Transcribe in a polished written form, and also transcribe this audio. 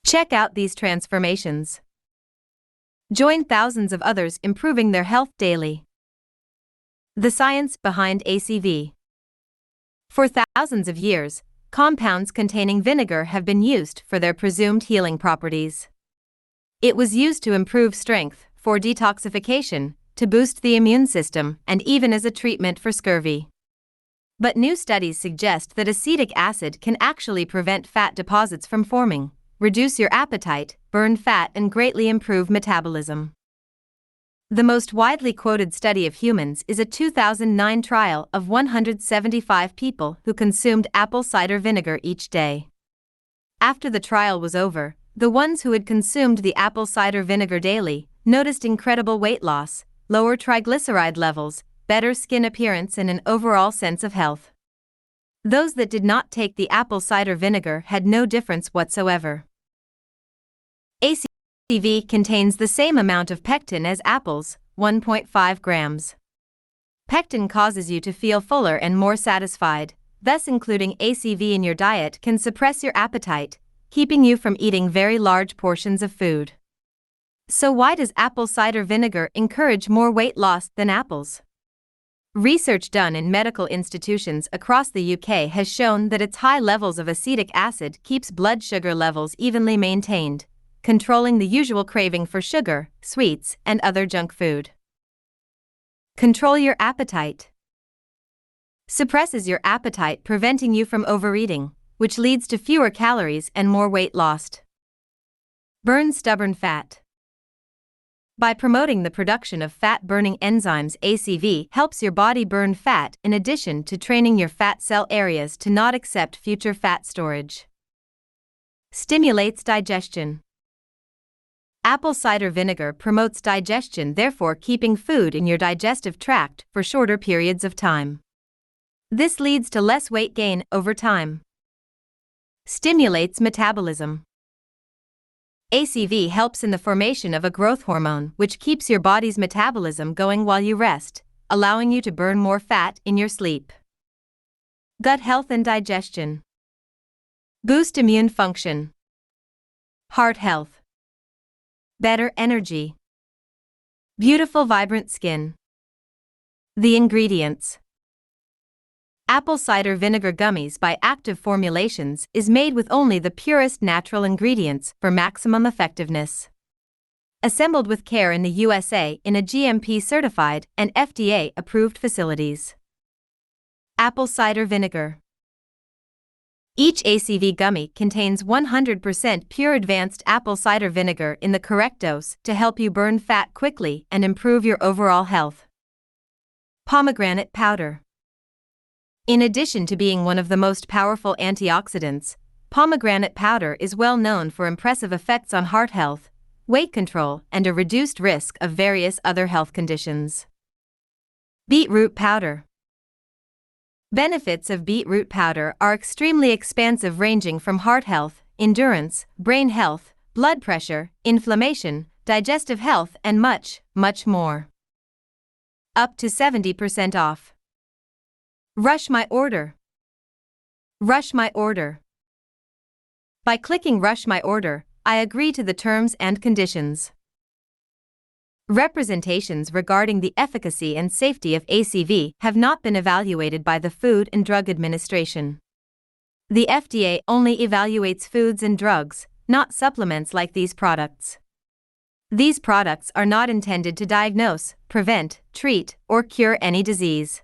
Check out these transformations. Join thousands of others improving their health daily. The science behind ACV. For thousands of years, compounds containing vinegar have been used for their presumed healing properties. It was used to improve strength, for detoxification, to boost the immune system, and even as a treatment for scurvy. But new studies suggest that acetic acid can actually prevent fat deposits from forming, reduce your appetite, burn fat, and greatly improve metabolism. The most widely quoted study of humans is a 2009 trial of 175 people who consumed apple cider vinegar each day. After the trial was over, the ones who had consumed the apple cider vinegar daily noticed incredible weight loss, lower triglyceride levels, better skin appearance, and an overall sense of health. Those that did not take the apple cider vinegar had no difference whatsoever. ACV contains the same amount of pectin as apples, 1.5 grams. Pectin causes you to feel fuller and more satisfied, thus including ACV in your diet can suppress your appetite, keeping you from eating very large portions of food. So why does apple cider vinegar encourage more weight loss than apples? Research done in medical institutions across the UK has shown that its high levels of acetic acid keeps blood sugar levels evenly maintained, controlling the usual craving for sugar, sweets, and other junk food. Control your appetite. Suppresses your appetite, preventing you from overeating, which leads to fewer calories and more weight lost. Burn stubborn fat. By promoting the production of fat-burning enzymes, ACV helps your body burn fat in addition to training your fat cell areas to not accept future fat storage. Stimulates digestion. Apple cider vinegar promotes digestion, therefore keeping food in your digestive tract for shorter periods of time. This leads to less weight gain over time. Stimulates metabolism. ACV helps in the formation of a growth hormone which keeps your body's metabolism going while you rest, allowing you to burn more fat in your sleep. Gut health and digestion. Boost immune function. Heart health. Better energy. Beautiful vibrant skin. The ingredients. Apple Cider Vinegar Gummies by Aktiv Formulations is made with only the purest natural ingredients for maximum effectiveness. Assembled with care in the USA in a GMP-certified and FDA-approved facilities. Apple Cider Vinegar. Each ACV gummy contains 100% pure advanced apple cider vinegar in the correct dose to help you burn fat quickly and improve your overall health. Pomegranate powder. In addition to being one of the most powerful antioxidants, pomegranate powder is well known for impressive effects on heart health, weight control, and a reduced risk of various other health conditions. Beetroot powder. Benefits of beetroot powder are extremely expansive, ranging from heart health, endurance, brain health, blood pressure, inflammation, digestive health, and much, much more. Up to 70% off. Rush my order. Rush my order. By clicking Rush my order, I agree to the terms and conditions. Representations regarding the efficacy and safety of ACV have not been evaluated by the Food and Drug Administration. The FDA only evaluates foods and drugs, not supplements like these products. These products are not intended to diagnose, prevent, treat, or cure any disease.